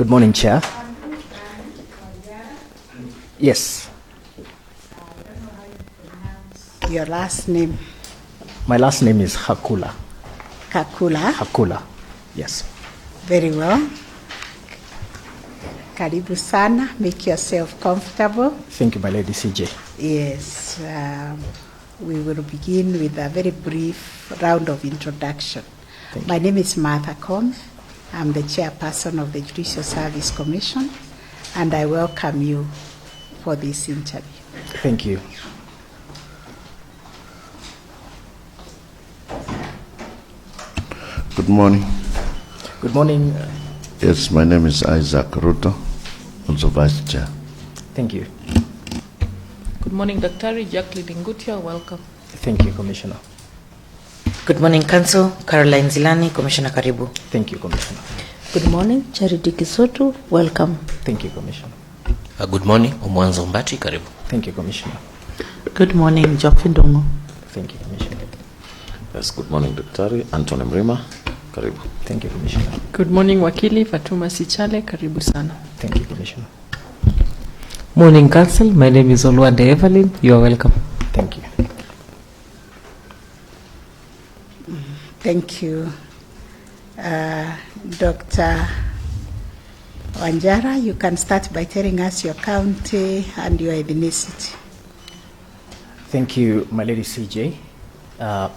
Good morning, Chair. Yes. Your last name? My last name is Hakula. Kakula? Hakula, yes. Very well. Karibu sana. Make yourself comfortable. Thank you, my lady CJ. Yes. We will begin with a very brief round of introduction. My name is Martha Kom. I'm the chairperson of the Judicial Service Commission, and I welcome you for this interview. Thank you. Good morning. Good morning. Yes, my name is Isaac Ruto, also Vice Chair. Thank you. Good morning, Daktari Jacqueline Ngutia. Welcome. Thank you, Commissioner. Good morning, Council. Caroline Zilani, Commissioner Karibu. Thank you, Commissioner. Good morning, Charity Kisotu. Welcome. Thank you, Commissioner. Good morning, Omwanzo Mbati. Karibu. Thank you, Commissioner. Good morning, Geoffrey Ndongo. Thank you, Commissioner. Yes, good morning, Daktari Anthony Mrima. Karibu. Thank you, Commissioner. Good morning, Wakili Fatuma Sichale. Karibu sana. Thank you, Commissioner. Morning, Council. My name is Olwande Evelyn. You are welcome. Thank you. Thank you. Dr. Wanjala, you can start by telling us your county and your ethnicity. Thank you, my lady CJ.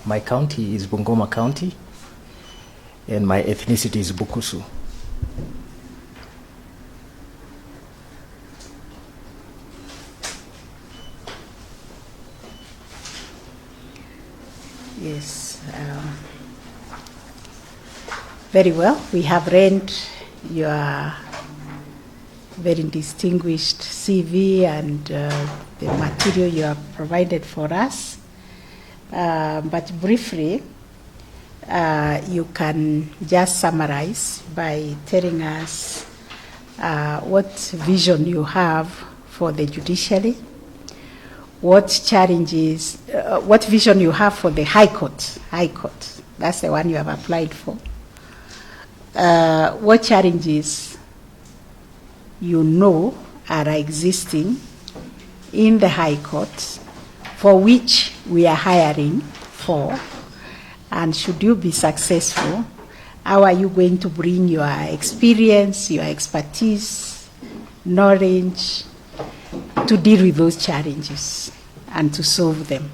My county is Bungoma County, and my ethnicity is Bukusu. Yes. Very well. We have read your very distinguished CV and the material you have provided for us. But briefly, you can just summarize by telling us what vision you have for the judiciary, what challenges, what vision you have for the High Court. High Court, that's the one you have applied for. What challenges you know are existing in the High Court for which we are hiring for, and should you be successful, how are you going to bring your experience, your expertise, knowledge to deal with those challenges and to solve them?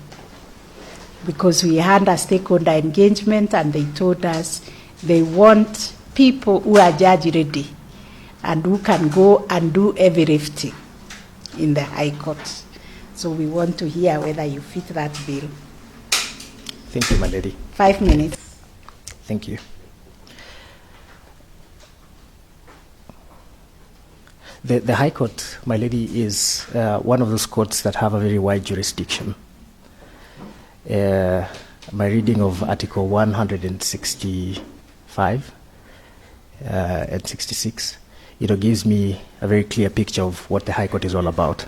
Because we had a stakeholder engagement and they told us they want people who are judge ready and who can go and do everything in the High Court. So we want to hear whether you fit that bill. Thank you, my lady. 5 minutes. Thank you. The High Court, my lady, is one of those courts that have a very wide jurisdiction. My reading of Article 165 and 66, gives me a very clear picture of what the High Court is all about.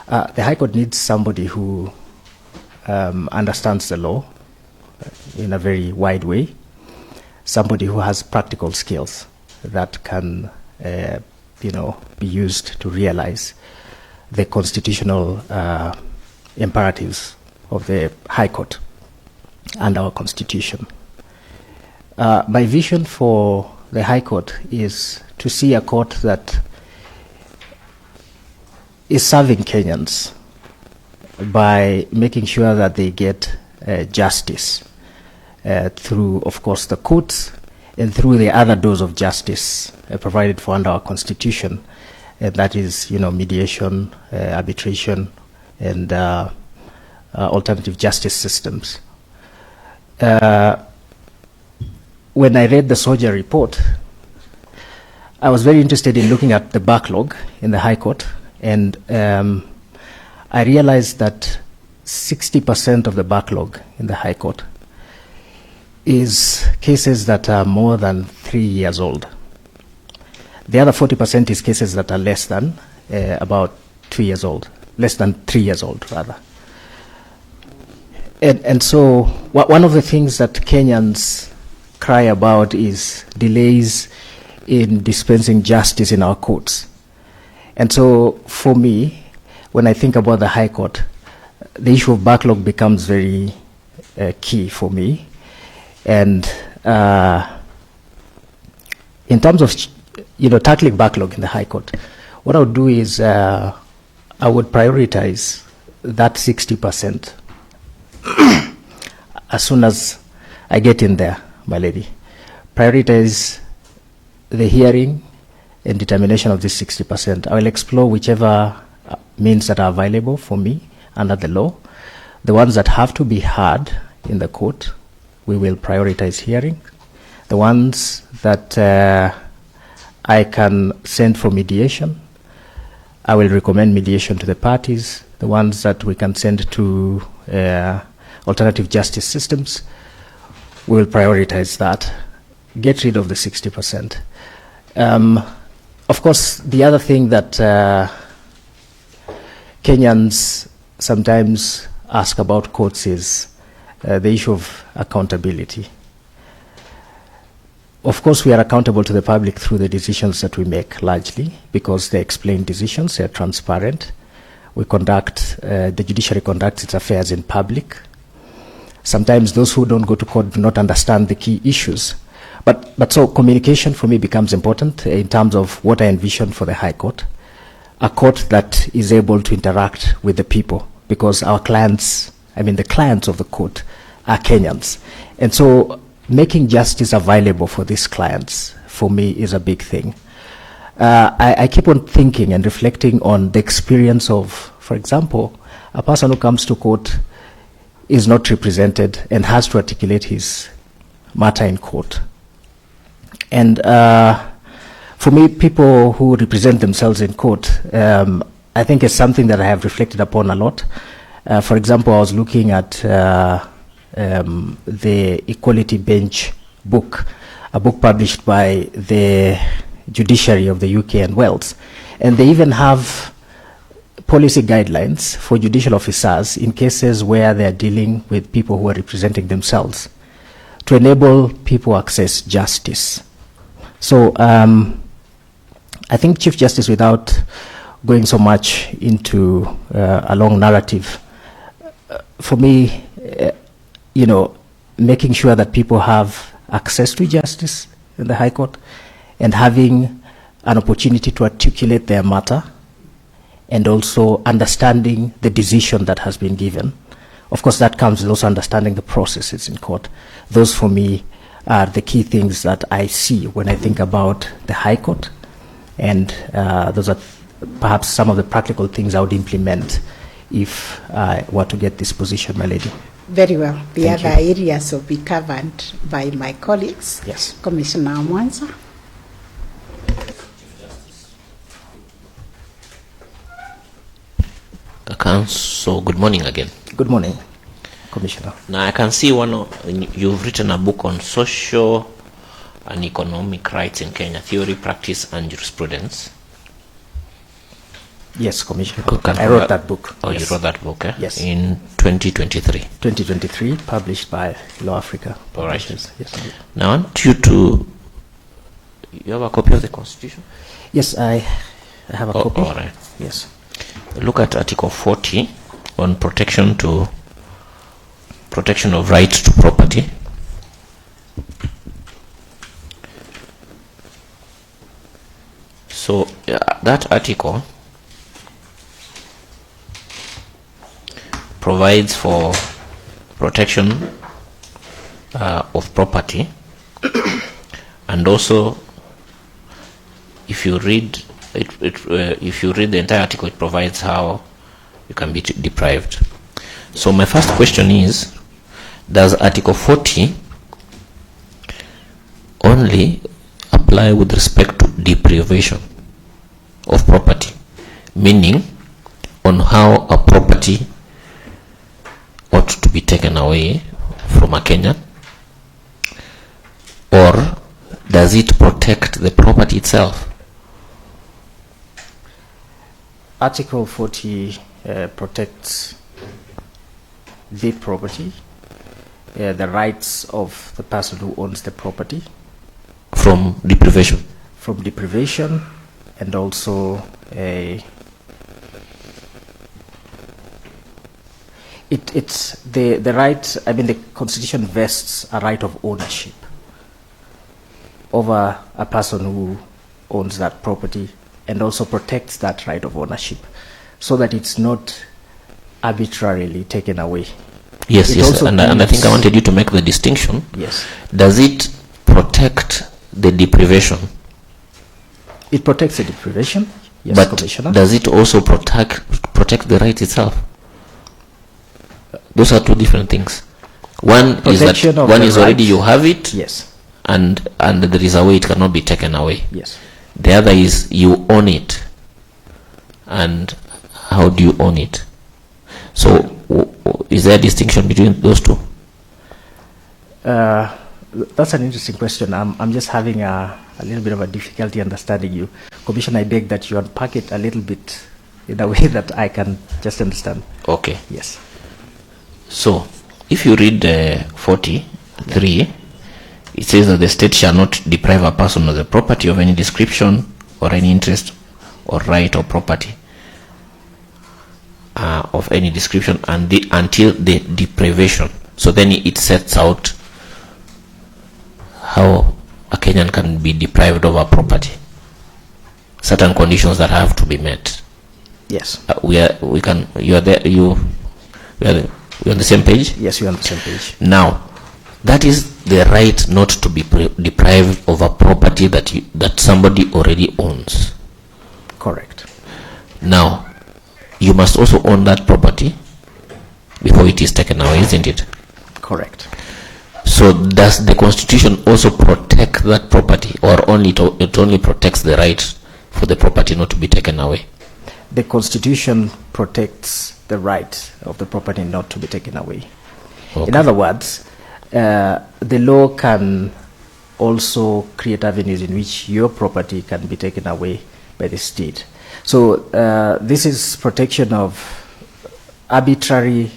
The High Court needs somebody who understands the law in a very wide way, somebody who has practical skills that can, be used to realize the constitutional imperatives of the High Court and our Constitution. My vision for the High Court is to see a court that is serving Kenyans by making sure that they get justice through, of course, the courts and through the other doors of justice provided for under our Constitution, and that is, mediation, arbitration, and alternative justice systems. When I read the Soldier report, I was very interested in looking at the backlog in the High Court, and I realized that 60% of the backlog in the High Court is cases that are more than 3 years old. The other 40% is cases that are less than about 2 years old, less than 3 years old, rather. And so one of the things that Kenyans cry about is delays in dispensing justice in our courts. And so for me, when I think about the High Court, the issue of backlog becomes very key for me. And in terms of tackling backlog in the High Court, what I would do is I would prioritize that 60% as soon as I get in there, my lady. Prioritize the hearing and determination of this 60%. I will explore whichever means that are available for me under the law. The ones that have to be heard in the court, we will prioritize hearing. The ones that I can send for mediation, I will recommend mediation to the parties. The ones that we can send to alternative justice systems, we will prioritize that. Get rid of the 60%. Of course, the other thing that Kenyans sometimes ask about courts is the issue of accountability. Of course, we are accountable to the public through the decisions that we make, largely, because they're explained decisions, they're transparent. We conduct, the judiciary conducts its affairs in public. Sometimes those who don't go to court do not understand the key issues. But so communication for me becomes important in terms of what I envision for the High Court. A court that is able to interact with the people, because our clients, the clients of the court are Kenyans. And so making justice available for these clients, for me, is a big thing. I keep on thinking and reflecting on the experience of, for example, a person who comes to court is not represented and has to articulate his matter in court. And for me, people who represent themselves in court, I think it's something that I have reflected upon a lot. For example, I was looking at the Equality Bench book, a book published by the judiciary of the UK and Wales. And they even have policy guidelines for judicial officers in cases where they're dealing with people who are representing themselves to enable people access justice. So I think Chief Justice, without going so much into a long narrative, for me, making sure that people have access to justice in the High Court and having an opportunity to articulate their matter, and also understanding the decision that has been given. Of course, that comes with also understanding the processes in court. Those, for me, are the key things that I see when I think about the High Court, and those are perhaps some of the practical things I would implement if I were to get this position, my lady. Very well. The Thank other you. areas will be covered by my colleagues. Yes. Commissioner Mwanza. Council, good morning again. Good morning, Commissioner. Now I can see you've written a book on social and economic rights in Kenya, theory, practice, and jurisprudence. Yes, Commissioner. Can I wrote that book. Oh, yes. You wrote that book, eh? Yes. In 2023. 2023, published by Law Africa. All right. Publishers. Yes. Now I want you to... You have a copy of the Constitution? Yes, I have a copy. All right. Yes. Look at Article 40 on protection of right to property. So that article provides for protection of property, and also, if you read if you read the entire article, it provides how you can be deprived. So my first question is, does Article 40 only apply with respect to deprivation of property, meaning on how a property ought to be taken away from a Kenyan, or does it protect the property itself? Article 40 protects the property, the rights of the person who owns the property. From deprivation? from deprivation, and also it's the right. I mean, the Constitution vests a right of ownership over a person who owns that property, and also protects that right of ownership so that it's not arbitrarily taken away. Yes, yes, and I think I wanted you to make the distinction. Yes. Does it protect the deprivation? It protects the deprivation, yes, but Commissioner. Does it also protect the right itself? Those are two different things. One Protection is already you have it, yes, and there is a way it cannot be taken away. Yes. The other is you own it, and how do you own it? So, is there a distinction between those two? That's an interesting question. I'm just having a little bit of a difficulty understanding you. Commissioner, I beg that you unpack it a little bit in a way that I can just understand. Okay. Yes. So, if you read 43, it says that the state shall not deprive a person of the property of any description or any interest or right or property of any description until the deprivation. So then it sets out how a Kenyan can be deprived of a property. Certain conditions that have to be met. Yes. We're on the same page? Yes, we're on the same page. Now, that is the right not to be deprived of a property that somebody already owns. Correct. Now, you must also own that property before it is taken away, isn't it? Correct. So does the Constitution also protect that property, or it only protects the right for the property not to be taken away? The Constitution protects the right of the property not to be taken away. Okay. In other words, the law can also create avenues in which your property can be taken away by the state. So this is protection of arbitrary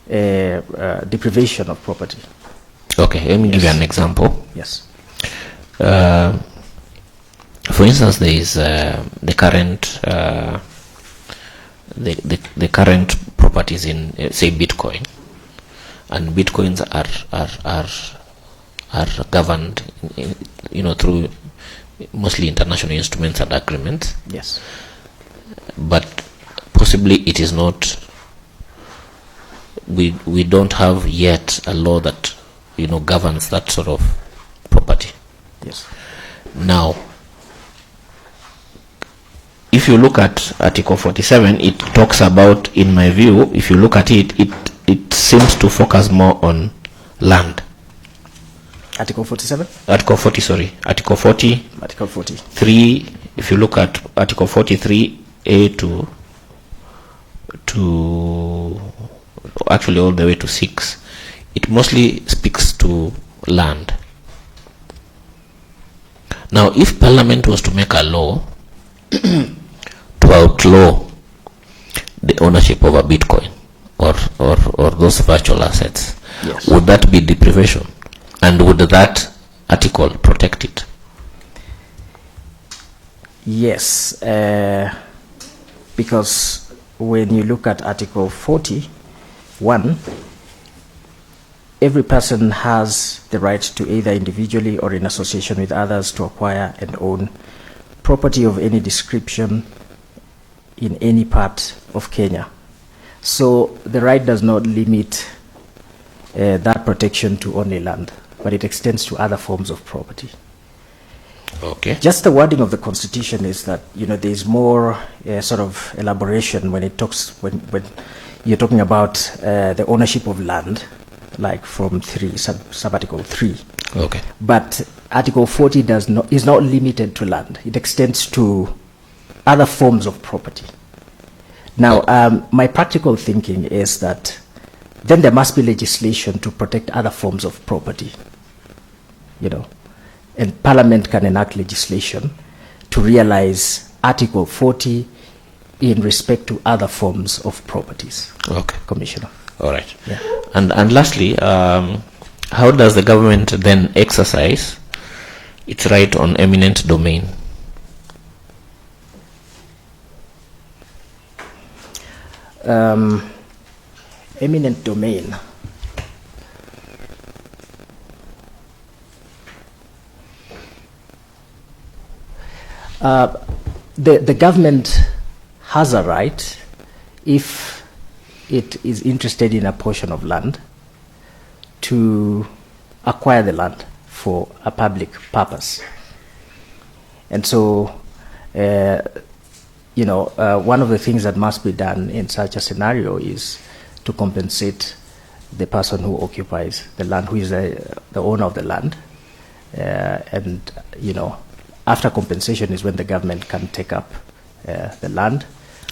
deprivation of property. Okay, let me give you an example. Yes. For instance, there is the current the current properties in say Bitcoin, and Bitcoins are governed, through mostly international instruments and agreements. Yes. But possibly it is not. We don't have yet a law that governs that sort of property. Yes. Now, if you look at Article 47, it talks about, in my view, if you look at it, it seems to focus more on land. Article 47? Article 40, sorry. Article 40. Article 40. 3, if you look at Article 43A to actually all the way to 6, it mostly speaks to land. Now, if Parliament was to make a law to outlaw the ownership of a Bitcoin or those virtual assets, yes, would that be deprivation? And would that article protect it? Yes, because when you look at Article 41, every person has the right to, either individually or in association with others, to acquire and own property of any description in any part of Kenya. So the right does not limit that protection to only land, but it extends to other forms of property. Okay. Just the wording of the Constitution is that there is more sort of elaboration when it talks when you're talking about the ownership of land, like from sub-article 3. Okay. But Article 40 is not limited to land. It extends to other forms of property. Now, my practical thinking is that then there must be legislation to protect other forms of property, and Parliament can enact legislation to realize Article 40 in respect to other forms of properties. Okay. Commissioner. All right. Yeah. And lastly, how does the government then exercise its right on eminent domain? eminent domain. The government has a right, if it is interested in a portion of land, to acquire the land for a public purpose. And so, one of the things that must be done in such a scenario is to compensate the person who occupies the land, who is the owner of the land. And, after compensation is when the government can take up the land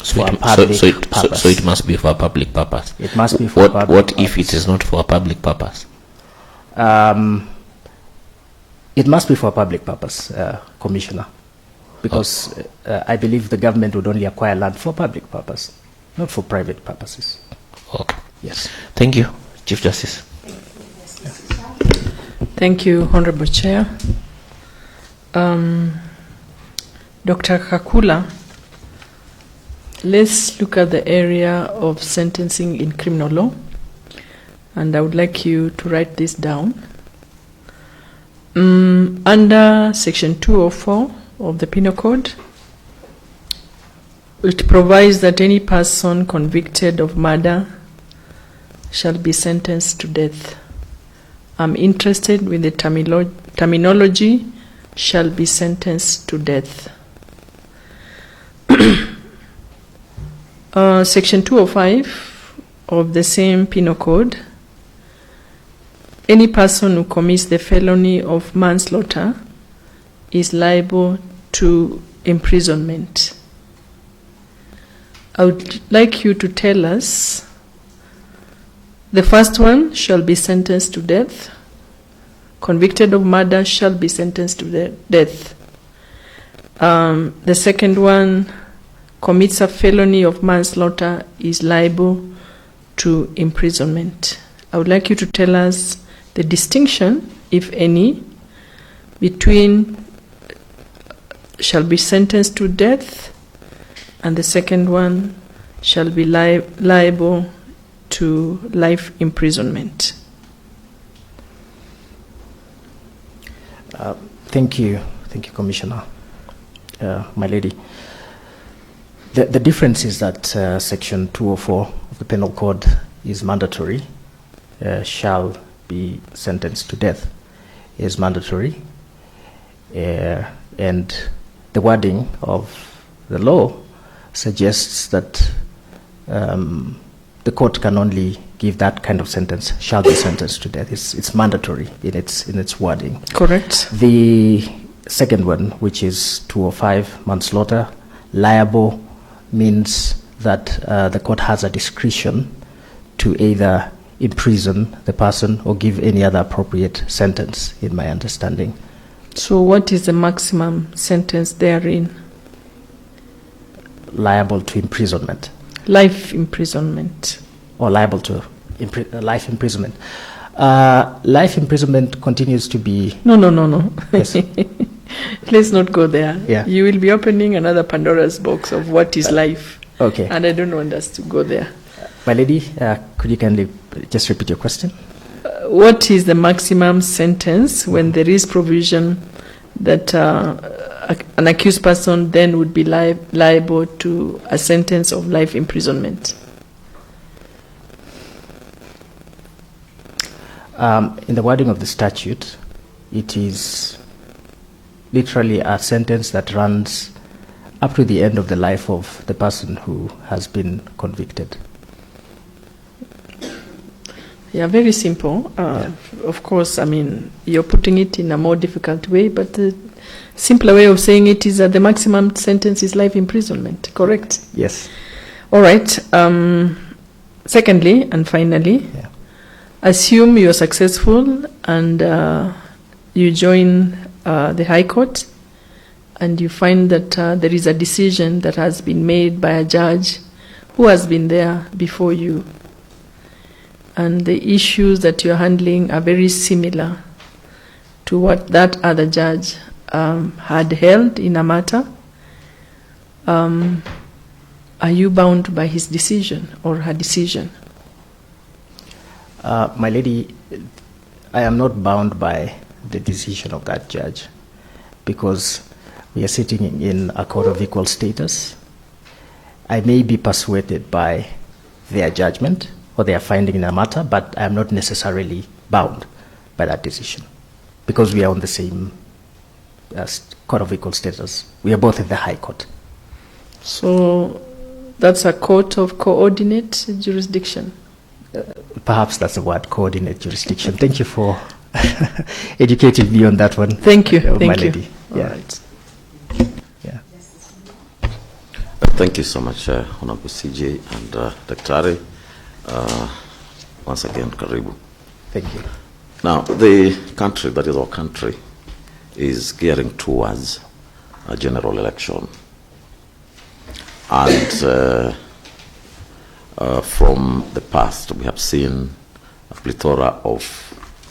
for a public purpose. So it must be for a public purpose. It must be for a public What purpose. if it is not for a public purpose? It must be for a public purpose, Commissioner, because I believe the government would only acquire land for public purpose, not for private purposes. Okay. Yes. Thank you, Chief Justice. Thank you, Honorable Chair. Dr. Kakula, let's look at the area of sentencing in criminal law, and I would like you to write this down. Under Section 204 of the Penal Code, it provides that any person convicted of murder shall be sentenced to death. I'm interested with the terminology shall be sentenced to death. Section 205 of the same Penal Code, any person who commits the felony of manslaughter is liable to imprisonment. I would like you to tell us, the first one shall be sentenced to death. Convicted of murder shall be sentenced to death. The second one commits a felony of manslaughter is liable to imprisonment. I would like you to tell us the distinction, if any, between shall be sentenced to death and the second one shall be liable to life imprisonment. Thank you, Commissioner, my lady. The difference is that Section 204 of the Penal Code is mandatory, shall be sentenced to death is mandatory, and the wording of the law suggests that the court can only give that kind of sentence, shall be sentenced to death. It's mandatory in its wording. Correct. The second one, which is 205, manslaughter, liable, means that the court has a discretion to either imprison the person or give any other appropriate sentence, in my understanding. So what is the maximum sentence therein? Liable to imprisonment. Life imprisonment. Or liable to life imprisonment. Life imprisonment continues to be... No. Yes. Let's not go there. Yeah. You will be opening another Pandora's box of what is life. Okay. And I don't want us to go there. My lady, could you kindly just repeat your question? What is the maximum sentence when there is provision that an accused person then would be liable to a sentence of life imprisonment? In the wording of the statute, it is literally a sentence that runs up to the end of the life of the person who has been convicted. Yeah, very simple. Of course, I mean, you're putting it in a more difficult way, but the simpler way of saying it is that the maximum sentence is life imprisonment, correct? Yes. All right. Secondly, and finally, assume you're successful and you join the High Court and you find that there is a decision that has been made by a judge who has been there before you. And the issues that you're handling are very similar to what that other judge had held in a matter. Are are you bound by his decision or her decision? My lady, I am not bound by the decision of that judge because we are sitting in a court of equal status. I may be persuaded by their judgment or their finding in a matter, but I am not necessarily bound by that decision because we are on the same court of equal status. We are both in the High Court. So that's a court of coordinate jurisdiction? Perhaps that's the word, coordinate jurisdiction. Thank you for educating me on that one. Thank you. My Thank you. lady. All Yeah. right. Yeah. Thank you so much, Honorable CJ and Daktari. Once again, karibu. Thank you. Now, the country, that is our country, is gearing towards a general election. And from the past, we have seen a plethora of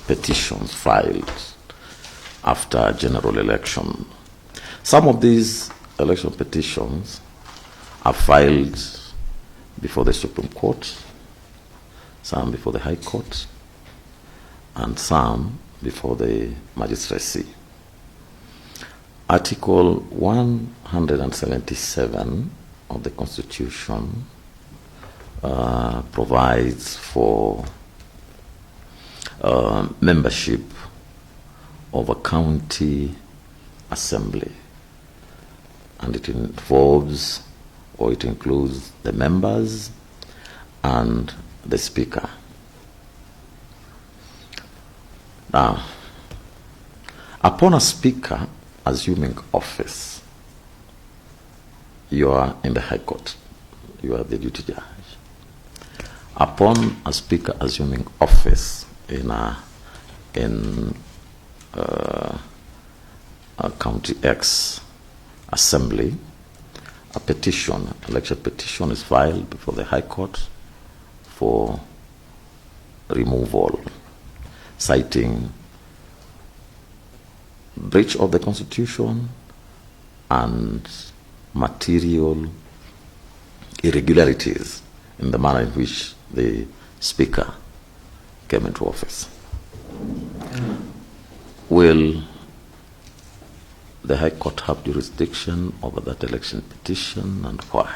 petitions filed after a general election. Some of these election petitions are filed before the Supreme Court, some before the High Court, and some before the magistracy. Article 177 of the Constitution provides for membership of a county assembly, and it involves or it includes the members and the speaker. Now, upon a speaker assuming office, you are in the High Court, you are the duty judge. Upon a speaker assuming office in a County X assembly, a petition, election petition is filed before the High Court for removal, citing breach of the Constitution and material irregularities in the manner in which the Speaker came into office. Will the High Court have jurisdiction over that election petition, and why?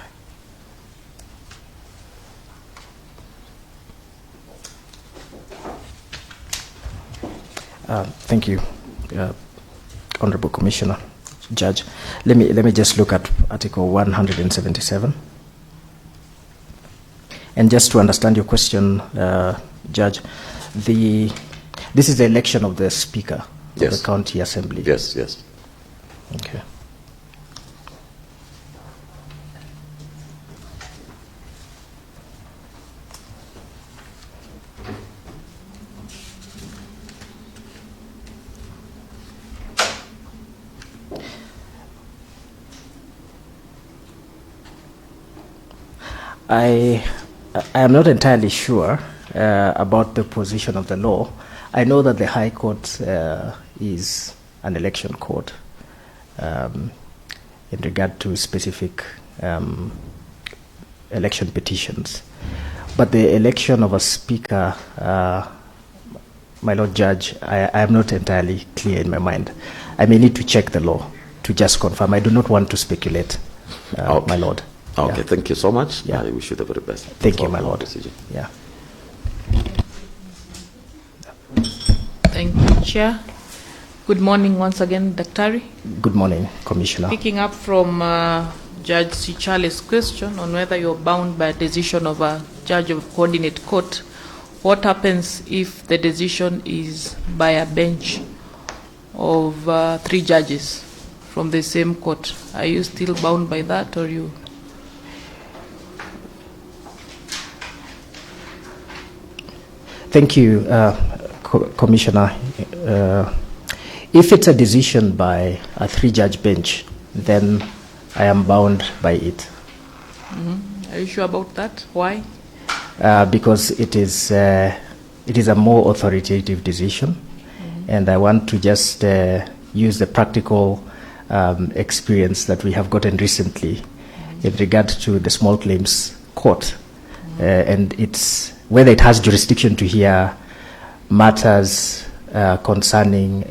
Thank you, Honorable Commissioner, Judge. Let me just look at Article 177. And just to understand your question, Judge, this is the election of the Speaker of the County Assembly. Yes, yes. Okay. I am not entirely sure about the position of the law. I know that the High Court is an election court in regard to specific election petitions. But the election of a speaker, my Lord Judge, I am not entirely clear in my mind. I may need to check the law to just confirm. I do not want to speculate, my Lord. Okay, thank you so much. Yeah. I wish you the very best. Thank you, my Lord. Yeah. Thank you, Chair. Good morning once again, Daktari. Good morning, Commissioner. Picking up from Judge Sichale's question on whether you're bound by a decision of a judge of coordinate court, what happens if the decision is by a bench of 3 judges from the same court? Are you still bound by that, or you? Thank you, Commissioner. If it's a decision by a 3-judge bench, then I am bound by it. Mm-hmm. Are you sure about that? Why? Because it is a more authoritative decision, and I want to just use the practical experience that we have gotten recently in regard to the small claims court, and it's whether it has jurisdiction to hear matters concerning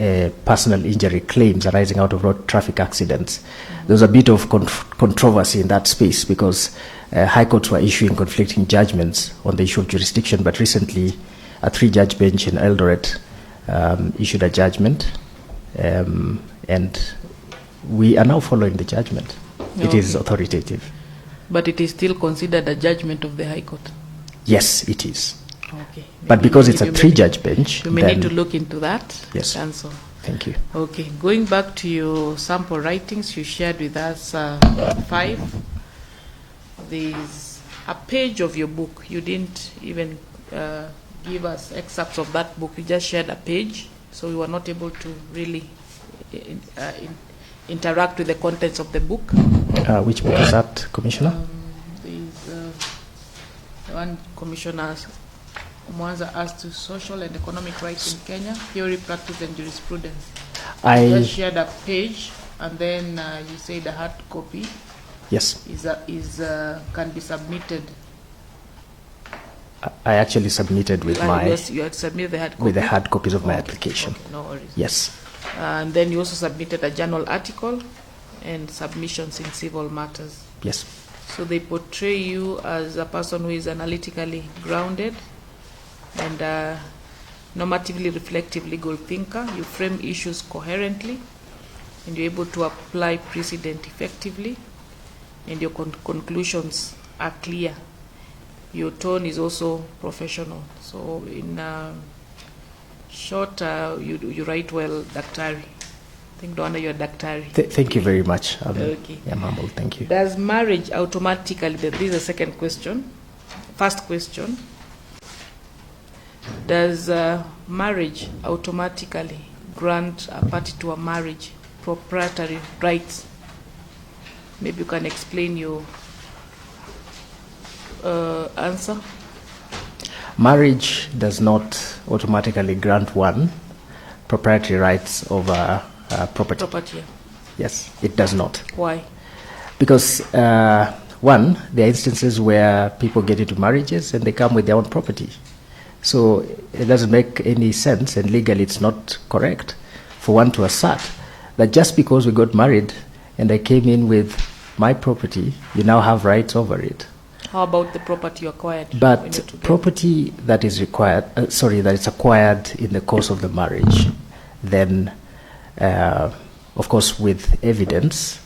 personal injury claims arising out of road traffic accidents. There was a bit of controversy in that space because high courts were issuing conflicting judgments on the issue of jurisdiction, but recently a 3-judge bench in Eldoret issued a judgment, and we are now following the judgment. It is authoritative. But it is still considered a judgment of the High Court? Yes, it is. Okay. But because it's a 3-judge bench, you may need to look into that. Yes. Counsel. Thank you. Okay. Going back to your sample writings, you shared with us 5. There's a page of your book. You didn't even give us excerpts of that book. You just shared a page, so we were not able to really interact with the contents of the book. Which book is that, Commissioner? There's the one Commissioner Mwanza asked to Social and Economic Rights in Kenya, Theory, Practice and Jurisprudence. You just shared a page, and then you said the hard copy. Yes. Can be submitted. I actually submitted with you had submitted the hard copy? With the hard copies of my application. Okay, no worries. Yes. And then you also submitted a journal article and submissions in civil matters. Yes. So they portray you as a person who is analytically grounded and normatively reflective legal thinker. You frame issues coherently, and you're able to apply precedent effectively, and your conclusions are clear. Your tone is also professional. So in short, you write well, Daktari. I think, Donna, you're Daktari. Thank you very much. Okay. I'm humble. Thank you. Does marriage automatically, this is the second question. First question, does marriage automatically grant a party to a marriage proprietary rights? Maybe you can explain your answer. Marriage does not automatically grant one proprietary rights over property. Property. Yes, it does not. Why? Because one, there are instances where people get into marriages and they come with their own property. So it doesn't make any sense, and legally it's not correct for one to assert that just because we got married and I came in with my property, you now have rights over it. How about the property you acquired? But property that is that is acquired in the course of the marriage, then, of course, with evidence,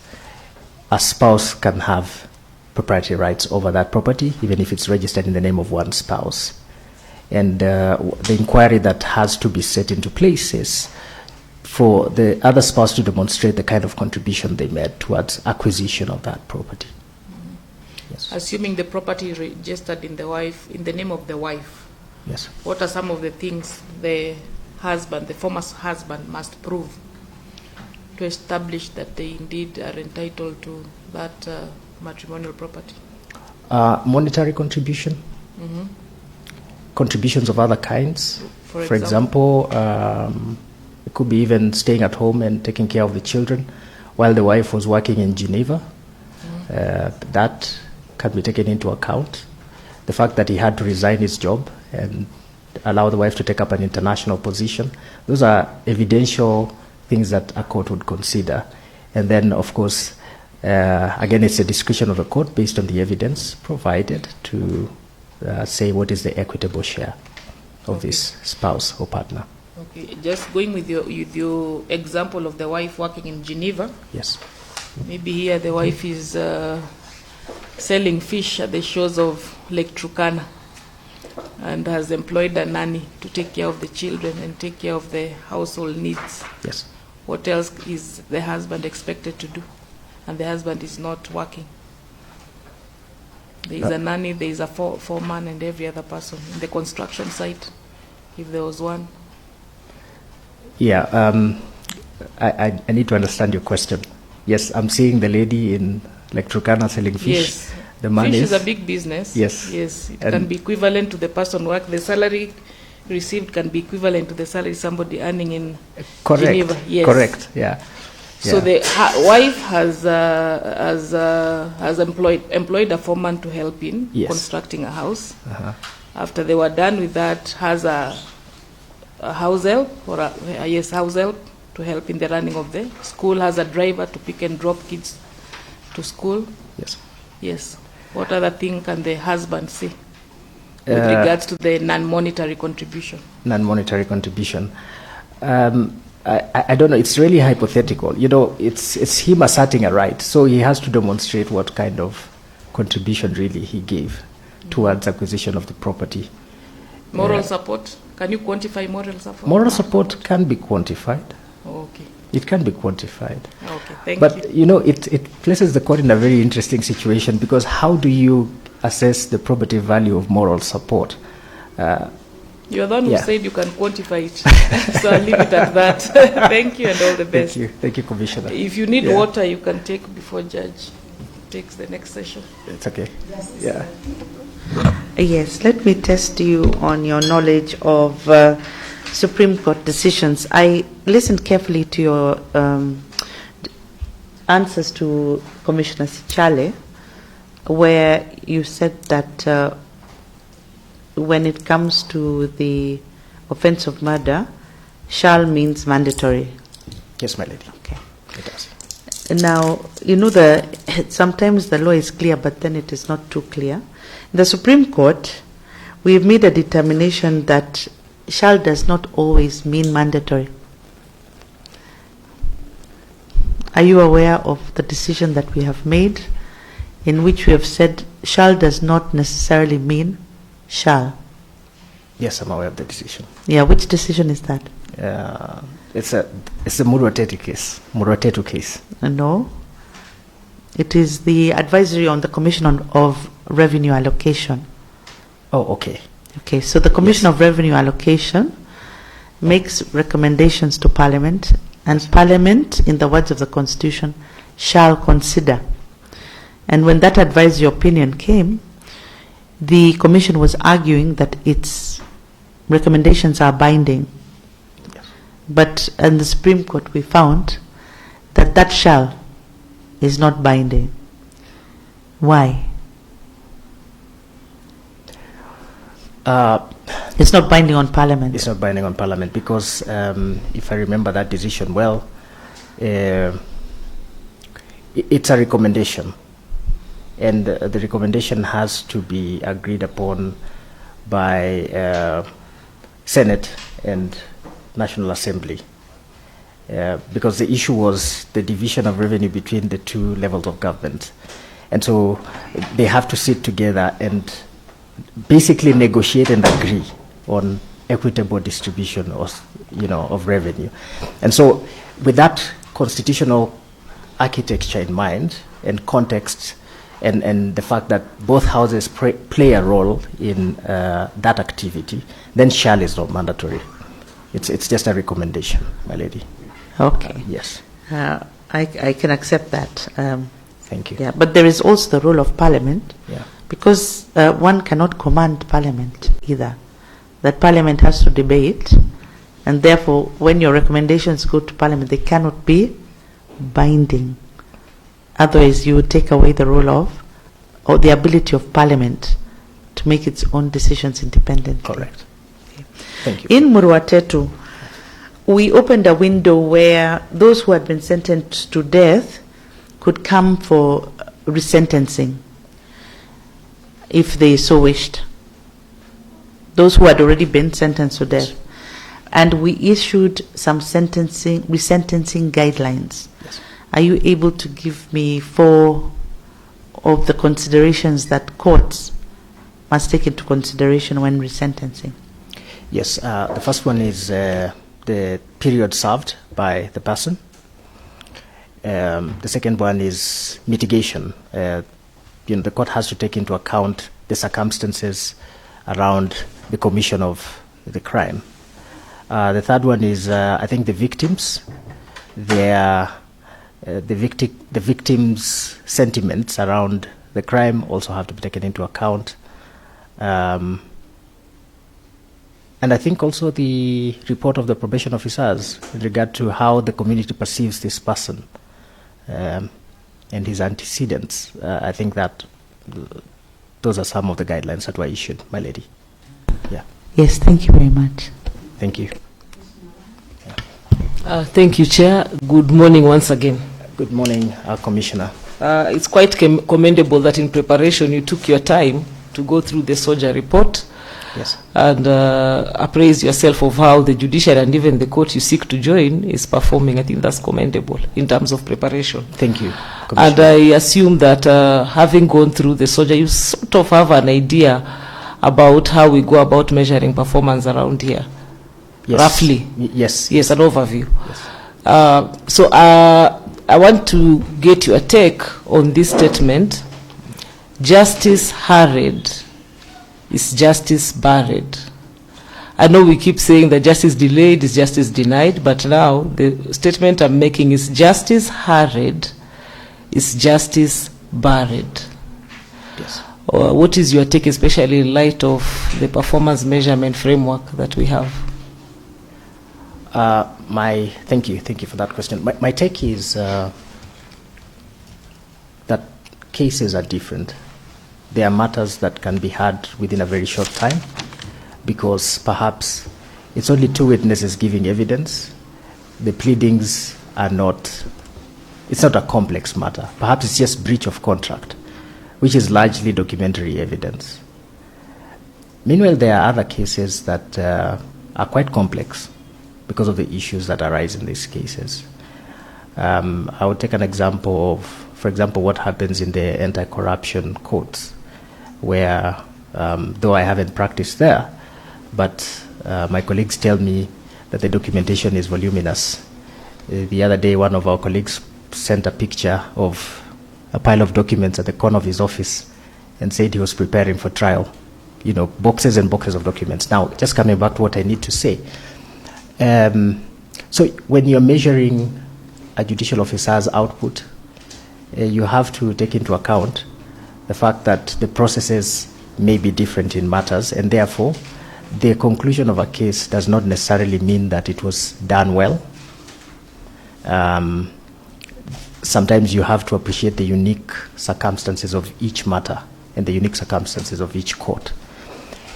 a spouse can have proprietary rights over that property, even if it's registered in the name of one spouse. And the inquiry that has to be set into place is for the other spouse to demonstrate the kind of contribution they made towards acquisition of that property. Yes. Assuming the property is registered in the name of the wife. Yes. What are some of the things the former husband must prove to establish that they indeed are entitled to that matrimonial property? Monetary contribution. Mm-hmm. Contributions of other kinds. For example, it could be even staying at home and taking care of the children while the wife was working in Geneva. Mm-hmm. That can be taken into account. The fact that he had to resign his job and allow the wife to take up an international position. Those are evidential things that a court would consider. And then, of course, again, it's a discretion of the court based on the evidence provided to say what is the equitable share of this spouse or partner. Okay, just going with your example of the wife working in Geneva. Yes. Maybe here the wife is selling fish at the shores of Lake Turkana and has employed a nanny to take care of the children and take care of the household needs. Yes. What else is the husband expected to do? And the husband is not working. There is a nanny, there is a foreman, and every other person in the construction site, if there was one. Yeah, I need to understand your question. Yes, I'm seeing the lady in Lake Turkana selling fish. Yes. The man fish is a big business. Yes. Yes. It can be equivalent to the person work. The salary received can be equivalent to the salary somebody earning in Correct. Geneva. Yes. Correct. Yeah. So Yeah. the wife has employed a foreman to help in Yes. constructing a house. Uh-huh. After they were done with that, has a house help house help to help in the running of the school. Has a driver to pick and drop kids to school. Yes. Yes. What other thing can the husband say with Uh, regards to the non-monetary contribution? Non-monetary contribution. I don't know. It's really hypothetical. You know, it's him asserting a right, so he has to demonstrate what kind of contribution really he gave towards acquisition of the property. Moral support. Can you quantify moral support? Moral support can be quantified. Okay. It can be quantified. Okay. Thank you. But you know, it places the court in a very interesting situation, because how do you assess the property value of moral support? You're the one who Yeah. said you can quantify it. So I'll leave it at that. Thank you and all the best. Thank you, Commissioner. If you need Yeah. water, you can take before judge takes the next session. It's okay. Yeah. Yes, let me test you on your knowledge of Supreme Court decisions. I listened carefully to your answers to Commissioner Sichale, where you said that when it comes to the offense of murder, shall means mandatory. Yes, my lady. Okay. It does. Now, you know, sometimes the law is clear, but then it is not too clear. In the Supreme Court, we have made a determination that shall does not always mean mandatory. Are you aware of the decision that we have made in which we have said shall does not necessarily mean shall? Yes, I'm aware of the decision. Yeah, which decision is that? It's the Muratetu case. No. It is the advisory on the Commission of Revenue Allocation. Oh, okay. Okay, so the Commission of Revenue Allocation makes recommendations to Parliament, and Parliament, in the words of the Constitution, shall consider. And when that advisory opinion came, the Commission was arguing that its recommendations are binding. But in the Supreme Court we found that that shall is not binding. Why? It's not binding on Parliament. It's not binding on Parliament because, if I remember that decision well, it's a recommendation, and the recommendation has to be agreed upon by Senate and National Assembly, because the issue was the division of revenue between the two levels of government, and so they have to sit together and basically negotiate and agree on equitable distribution of revenue. And so with that constitutional architecture in mind and context, and the fact that both houses play a role in that activity, then shall is not mandatory. It's just a recommendation, my lady. Okay. Yes. I can accept that. Thank you. Yeah, but there is also the role of Parliament, Yeah. because one cannot command Parliament either. That Parliament has to debate, and therefore when your recommendations go to Parliament, they cannot be binding. Otherwise you would take away the role of, or the ability of Parliament to make its own decisions independently. Correct. Thank you. In Murwatetu, we opened a window where those who had been sentenced to death could come for resentencing if they so wished. Those who had already been sentenced to death. And we issued some resentencing guidelines. Yes. Are you able to give me 4 of the considerations that courts must take into consideration when resentencing? Yes. The first one is the period served by the person. The second one is mitigation. The court has to take into account the circumstances around the commission of the crime. The third one is, I think, the victims. The victims' sentiments around the crime also have to be taken into account. And I think also the report of the probation officers in regard to how the community perceives this person and his antecedents, I think that those are some of the guidelines that were issued, my lady. Yeah. Yes, thank you very much. Thank you. Thank you, Chair. Good morning once again. Good morning, Commissioner. It's quite commendable that in preparation you took your time to go through the SOJA report. Yes. And appraise yourself of how the judiciary and even the court you seek to join is performing. I think that's commendable in terms of preparation. Thank you, Commissioner. And I assume that having gone through the SOJA, you sort of have an idea about how we go about measuring performance around here. Yes. Roughly. Yes. Yes, an overview. Yes. So I want to get your take on this statement. Justice hurried is justice buried. I know we keep saying that justice delayed is justice denied, but now the statement I'm making is justice hurried is justice buried. Yes. What is your take, especially in light of the performance measurement framework that we have? Thank you for that question. My take is that cases are different. There are matters that can be had within a very short time because perhaps it's only two witnesses giving evidence. The pleadings are not, it's not a complex matter. Perhaps it's just breach of contract, which is largely documentary evidence. Meanwhile, there are other cases that are quite complex because of the issues that arise in these cases. I would take an example of, for example, what happens in the anti-corruption courts, where, though I haven't practiced there, but my colleagues tell me that the documentation is voluminous. The other day, one of our colleagues sent a picture of a pile of documents at the corner of his office and said he was preparing for trial. You know, boxes and boxes of documents. Now, just coming back to what I need to say. So when you're measuring a judicial officer's output, you have to take into account the fact that the processes may be different in matters, and therefore the conclusion of a case does not necessarily mean that it was done well. Sometimes you have to appreciate the unique circumstances of each matter and the unique circumstances of each court.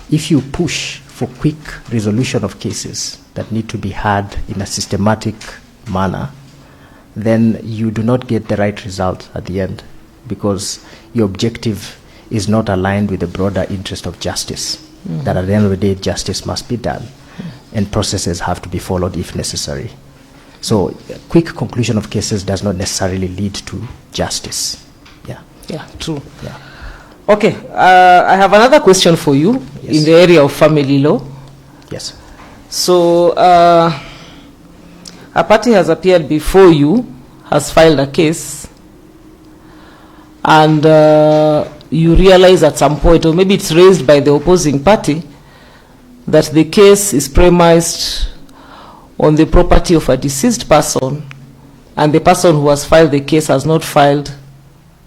If you push for quick resolution of cases that need to be had in a systematic manner, then you do not get the right result at the end because your objective is not aligned with the broader interest of justice. Mm-hmm. That at the end of the day, justice must be done, and processes have to be followed if necessary. So quick conclusion of cases does not necessarily lead to justice. Yeah, true. Yeah. Okay, I have another question for you. Yes. In the area of family law. Yes. So a party has appeared before you, has filed a case, and you realize at some point, or maybe it's raised by the opposing party, that the case is premised on the property of a deceased person, and the person who has filed the case has not filed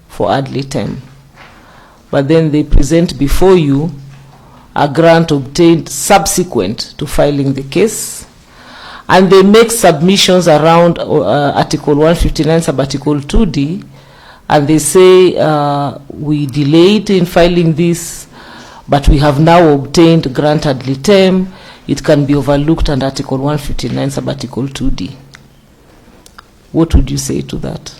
for ad litem. But then they present before you a grant obtained subsequent to filing the case, and they make submissions around Article 159, Sub-Article 2D, and they say, we delayed in filing this, but we have now obtained grant ad litem. It can be overlooked under Article 159, Sub-Article 2D. What would you say to that?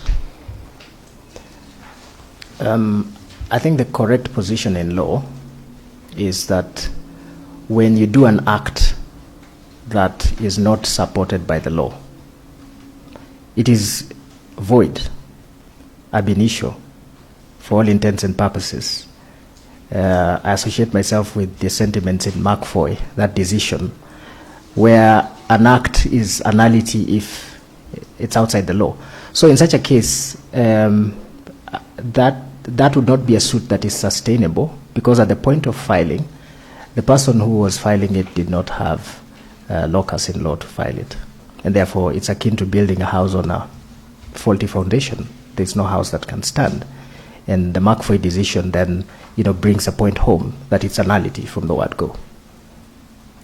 I think the correct position in law is that when you do an act that is not supported by the law, it is void, ab initio, for all intents and purposes. I associate myself with the sentiments in McFoy, that decision, where an act is a nullity if it's outside the law. So in such a case, that would not be a suit that is sustainable, because at the point of filing, the person who was filing it did not have locus in law to file it. And therefore, it's akin to building a house on a faulty foundation. There's no house that can stand. And the McFoy decision then, brings a point home that it's a nullity from the word go.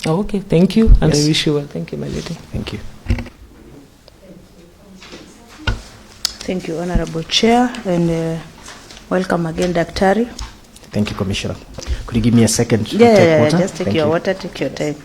Oh, okay, thank you, and Yes. I wish you well. Thank you, my lady. Thank you. Thank you, Honorable Chair, and welcome again, Daktari. Thank you, Commissioner. Could you give me a second to Yeah, take water? just take Thank your you. water, take your time.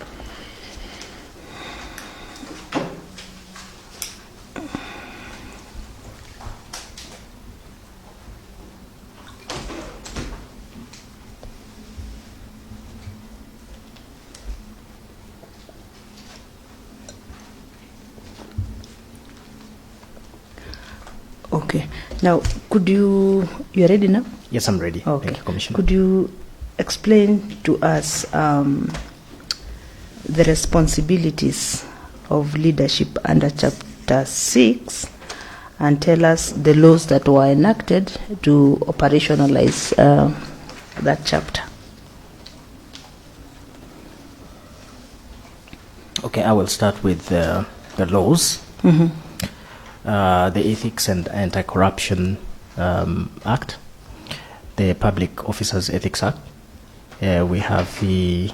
Okay. Now, you're ready now? Yes, I'm ready. Okay. Thank you, Commissioner. Could you explain to us the responsibilities of leadership under Chapter 6 and tell us the laws that were enacted to operationalize that chapter? Okay, I will start with the laws. Mm-hmm. The Ethics and Anti-Corruption Act, the Public Officers Ethics Act. We have the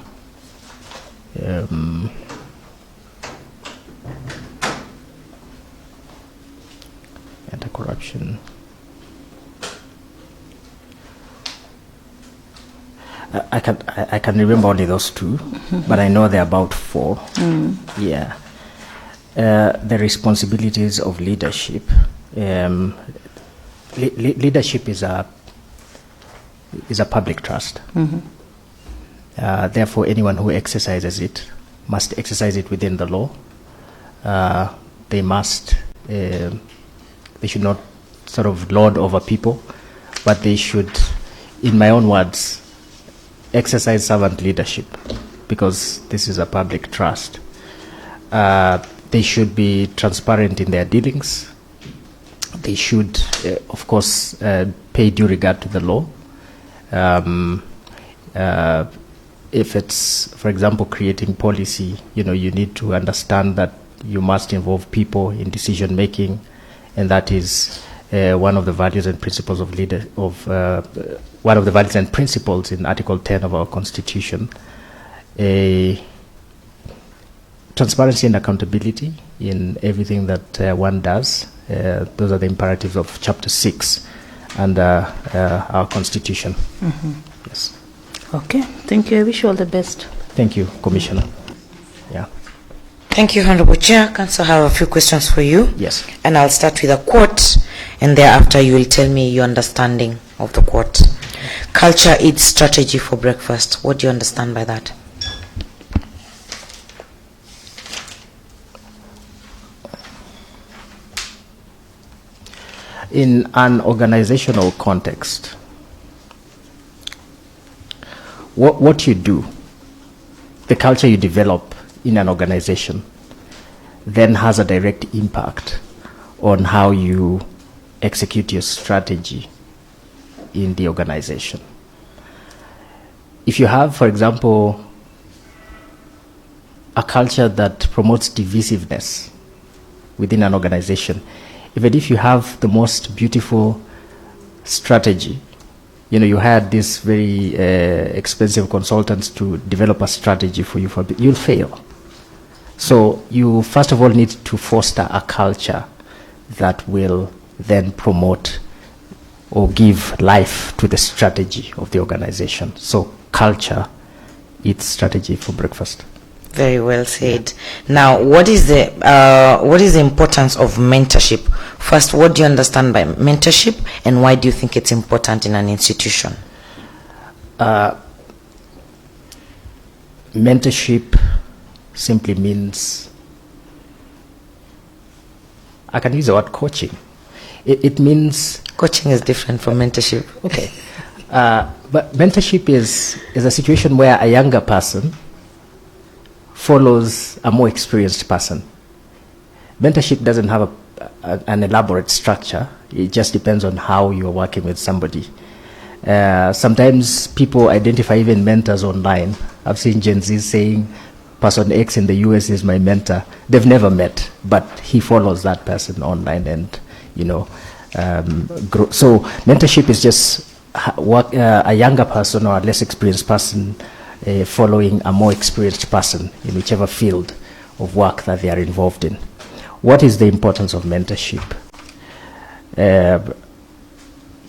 anti-corruption. I can remember only those two, but I know there are about 4. Yeah. The responsibilities of leadership. Leadership is a public trust. Therefore, anyone who exercises it must exercise it within the law. They should not sort of lord over people, but they should, in my own words, exercise servant leadership, because this is a public trust. They should be transparent in their dealings. They should, of course, pay due regard to the law. If it's, for example, creating policy, you need to understand that you must involve people in decision making, and that is one of the values and principles of one of the values and principles in Article 10 of our Constitution. Transparency and accountability in everything that one does. Those are the imperatives of Chapter 6 and our Constitution. Yes. Okay, thank you. I wish you all the best. Thank you, Commissioner. Yeah. Thank you, Honorable Chair. Council, I have a few questions for you. Yes. And I'll start with the quote, and thereafter you will tell me your understanding of the quote. Culture eats strategy for breakfast. What do you understand by that? In an organizational context, what you do, the culture you develop in an organization, then has a direct impact on how you execute your strategy in the organization. If you have, for example, a culture that promotes divisiveness within an organization, even if you have the most beautiful strategy, you hired these very expensive consultants to develop a strategy for you, you'll fail. So you first of all need to foster a culture that will then promote or give life to the strategy of the organization. So culture eats strategy for breakfast. Very well said. Now, what is the importance of mentorship? First, what do you understand by mentorship, and why do you think it's important in an institution? Mentorship simply means, I can use the word coaching. It means... Coaching is different from mentorship. Okay. But mentorship is a situation where a younger person follows a more experienced person. Mentorship doesn't have an elaborate structure. It just depends on how you're working with somebody. Sometimes people identify even mentors online. I've seen Gen Z saying, person X in the US is my mentor. They've never met, but he follows that person online and, grow. So mentorship is just a younger person or a less experienced person following a more experienced person in whichever field of work that they are involved in. What is the importance of mentorship?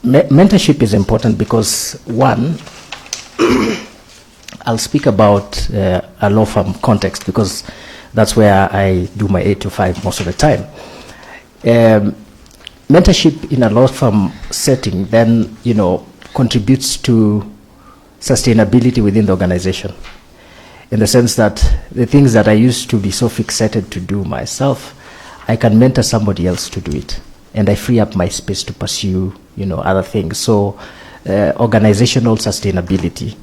Mentorship is important because, one, I'll speak about a law firm context because that's where I do my 8 to 5 most of the time. Mentorship in a law firm setting then, contributes to sustainability within the organization, in the sense that the things that I used to be so fixated to do myself, I can mentor somebody else to do it, and I free up my space to pursue, other things. So, organizational sustainability.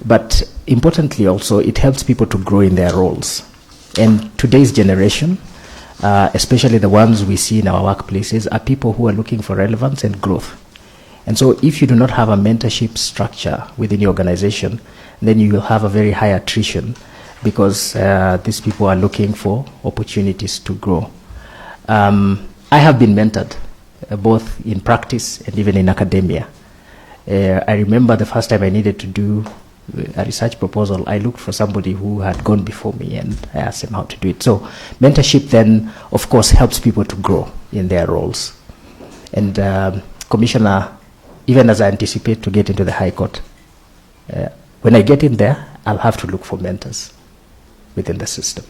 But importantly also, it helps people to grow in their roles. And today's generation, especially the ones we see in our workplaces, are people who are looking for relevance and growth. And so if you do not have a mentorship structure within your organization, then you will have a very high attrition because these people are looking for opportunities to grow. I have been mentored, both in practice and even in academia. I remember the first time I needed to do a research proposal, I looked for somebody who had gone before me and I asked them how to do it. So mentorship then, of course, helps people to grow in their roles. And Commissioner, even as I anticipate to get into the High Court, when I get in there, I'll have to look for mentors within the system.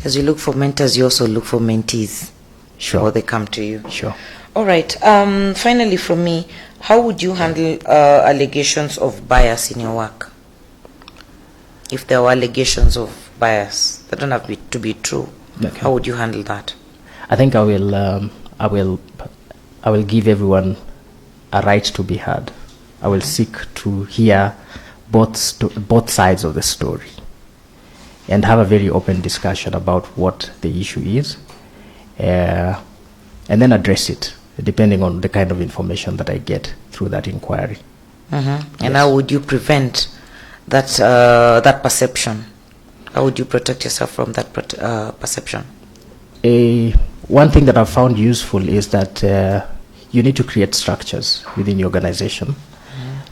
As you look for mentors, you also look for mentees. Sure. Or they come to you. Sure. All right. Finally, from me, how would you handle allegations of bias in your work? If there were allegations of bias that don't have to be true, okay, how would you handle that? I think I will give everyone a right to be heard. I will seek to hear both sides of the story and have a very open discussion about what the issue is, and then address it depending on the kind of information that I get through that inquiry. And how would you prevent that perception? How would you protect yourself from that perception? One thing that I've found useful is that you need to create structures within your organization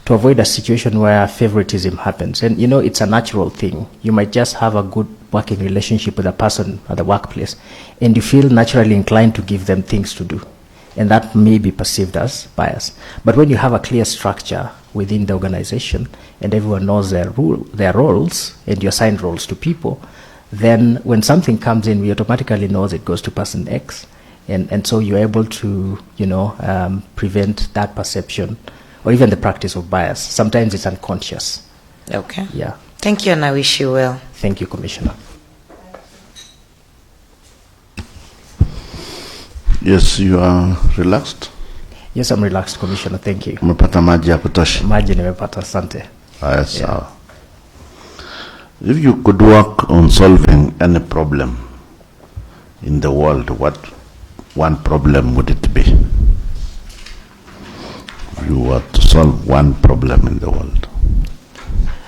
to avoid a situation where favoritism happens. And it's a natural thing. You might just have a good working relationship with a person at the workplace and you feel naturally inclined to give them things to do. And that may be perceived as bias. But when you have a clear structure within the organization and everyone knows their roles and you assign roles to people, then when something comes in, we automatically know it goes to person X. And so you're able to, prevent that perception or even the practice of bias. Sometimes it's unconscious. Okay. Yeah. Thank you, and I wish you well. Thank you, Commissioner. Yes, you are relaxed? Yes, I'm relaxed, Commissioner. Thank you. Umepata maji ya kutosha? Maji nimepata, asante. Yes, yeah. If you could work on solving any problem in the world, what one problem would it be? If you were to solve one problem in the world,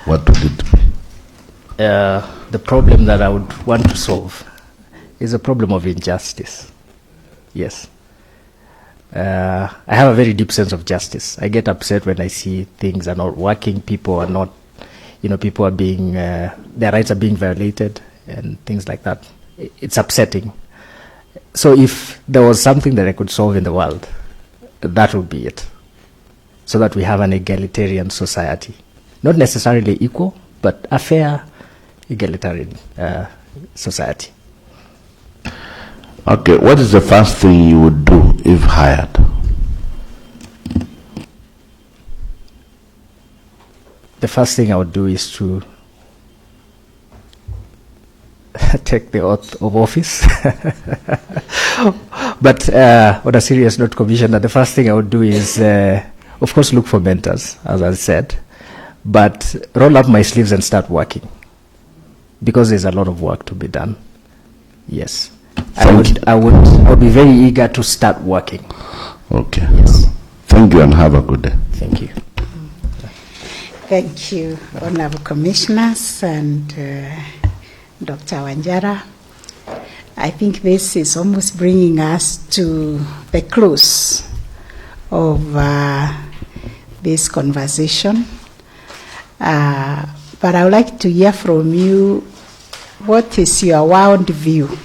what would it be? The problem that I would want to solve is a problem of injustice. Yes. I have a very deep sense of justice. I get upset when I see things are not working, people are not, people are being, their rights are being violated and things like that. It's upsetting. So if there was something that I could solve in the world, that would be it. So that we have an egalitarian society. Not necessarily equal, but a fair egalitarian society. Okay, what is the first thing you would do if hired? The first thing I would do is to take the oath of office. But on a serious note, Commissioner, the first thing I would do is, of course, look for mentors, as I said, but roll up my sleeves and start working, because there's a lot of work to be done. Yes. I would be very eager to start working. Okay. Yes. Thank you and have a good day. Thank you. Thank you, Honorable Commissioners and Dr. Wanjala. I think this is almost bringing us to the close of this conversation. But I would like to hear from you, what is your world view?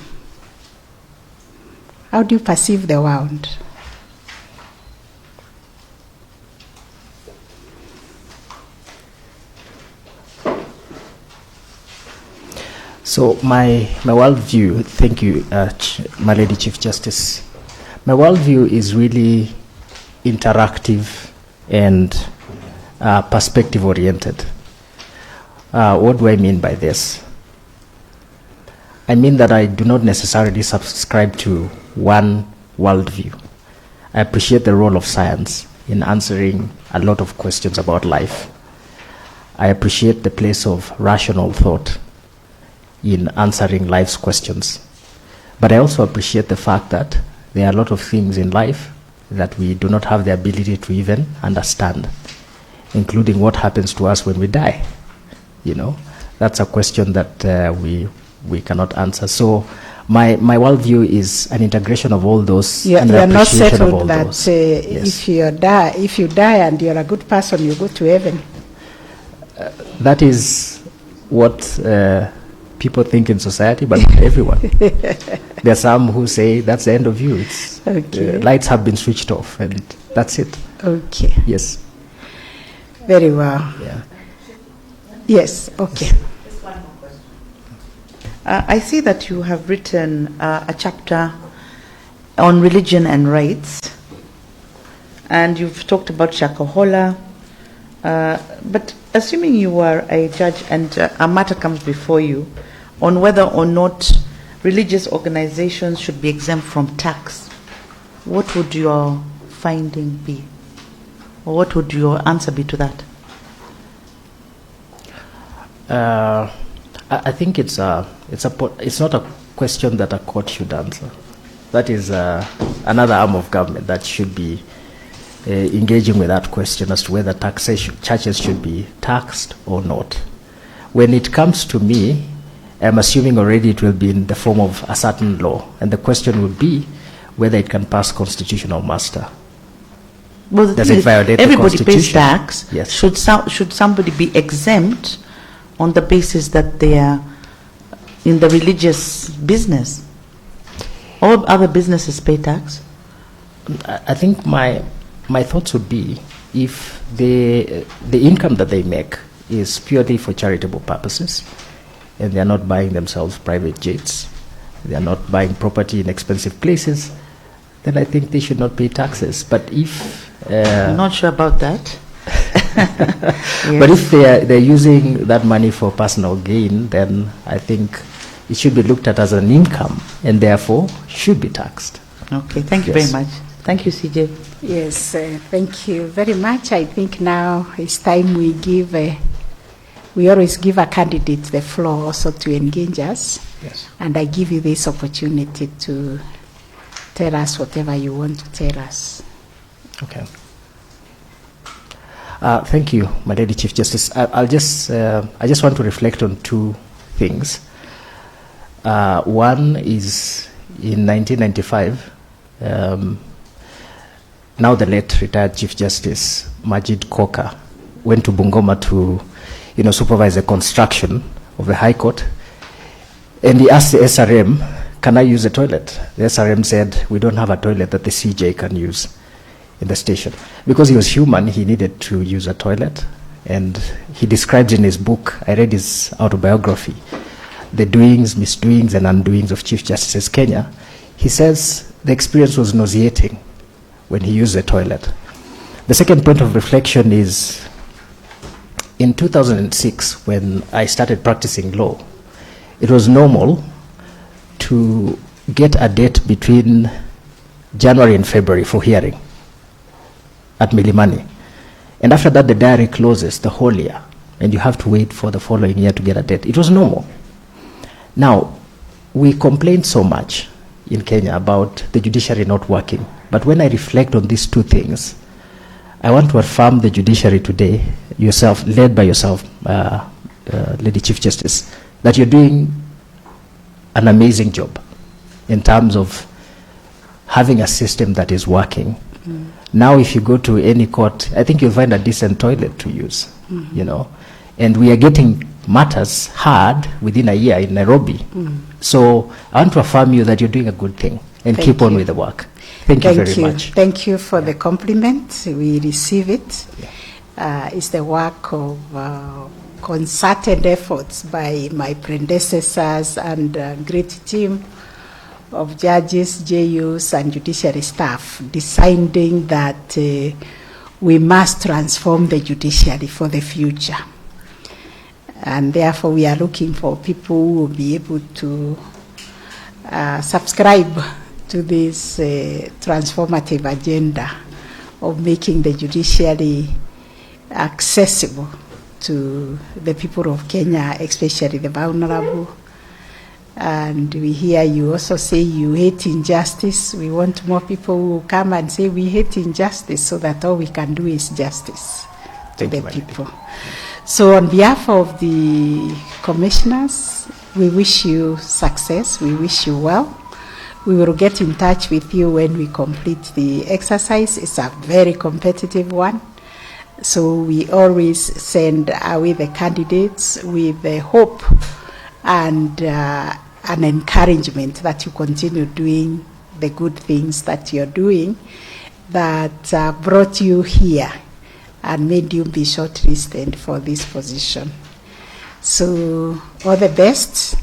How do you perceive the world? So my worldview, thank you, my Lady Chief Justice. My worldview is really interactive and perspective oriented. What do I mean by this? I mean that I do not necessarily subscribe to one worldview. I appreciate the role of science in answering a lot of questions about life. I appreciate the place of rational thought in answering life's questions. But I also appreciate the fact that there are a lot of things in life that we do not have the ability to even understand, including what happens to us when we die. You know, that's a question that we cannot answer. So my worldview is an integration of all those. You're and not appreciation of all settled that those. Yes. if you die and you're a good person, you go to heaven. That is what people think in society, but not everyone. There are some who say that's the end of you. It's, Okay. lights have been switched off, and that's it. Okay. Yes. Very well. Yeah. Yes. Okay. I see that you have written a chapter on religion and rights, and you've talked about Shakahola. But assuming you are a judge and a matter comes before you on whether or not religious organizations should be exempt from tax, what would your finding be? Or what would your answer be to that? I think it's not a question that a court should answer. That is another arm of government that should be engaging with that question as to whether churches should be taxed or not. When it comes to me, I'm assuming already it will be in the form of a certain law, and the question would be whether it can pass constitutional muster. Well, the Does thing it is, violate the everybody pays Constitution? tax. Yes. Should somebody be exempt on the basis that they are in the religious business? All other businesses pay tax. I think my thoughts would be if the income that they make is purely for charitable purposes, and they are not buying themselves private jets, they are not buying property in expensive places, then I think they should not pay taxes. But if I'm not sure about that. but if they're using that money for personal gain, then I think it should be looked at as an income and therefore should be taxed. Okay, thank you Yes. very much. Thank you, CJ. Yes, thank you very much. I think now it's time we give, we always give a candidate the floor also to engage us. Yes. And I give you this opportunity to tell us whatever you want to tell us. Okay. Thank you, my Lady Chief Justice. I just want to reflect on two things. One is in 1995. Now the late retired Chief Justice Majid Koka went to Bungoma to, supervise the construction of the High Court, and he asked the SRM, "Can I use the toilet?" The SRM said, "We don't have a toilet that the CJ can use in the station." Because he was human, he needed to use a toilet, and he describes in his book, I read his autobiography, the doings, misdoings, and undoings of Chief Justices Kenya. He says the experience was nauseating when he used the toilet. The second point of reflection is in 2006, when I started practicing law, it was normal to get a date between January and February for hearing at Milimani. And after that, the diary closes the whole year, and you have to wait for the following year to get a date. It was normal. Now, we complain so much in Kenya about the judiciary not working. But when I reflect on these two things, I want to affirm the judiciary today, yourself, led by yourself, Lady Chief Justice, that you're doing an amazing job in terms of having a system that is working. Now, if you go to any court, I think you'll find a decent toilet to use, and we are getting matters heard within a year in Nairobi. So I want to affirm you that you're doing a good thing and Thank keep on you. with the work. Thank you very much. Thank you for the compliment. We receive it. It's the work of concerted efforts by my predecessors and a great team of judges, JUs, and judiciary staff, deciding that we must transform the judiciary for the future. And therefore, we are looking for people who will be able to subscribe to this transformative agenda of making the judiciary accessible to the people of Kenya, especially the vulnerable. And we hear you also say you hate injustice. We want more people who come and say we hate injustice, so that all we can do is justice to the people. So on behalf of the commissioners, we wish you success. We wish you well. We will get in touch with you when we complete the exercise. It's a very competitive one. So we always send away the candidates with the hope and an encouragement that you continue doing the good things that you're doing that brought you here and made you be shortlisted for this position. So all the best.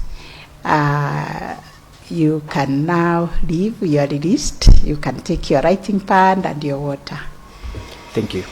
You can now leave. You are released. You can take your writing pad and your water. Thank you.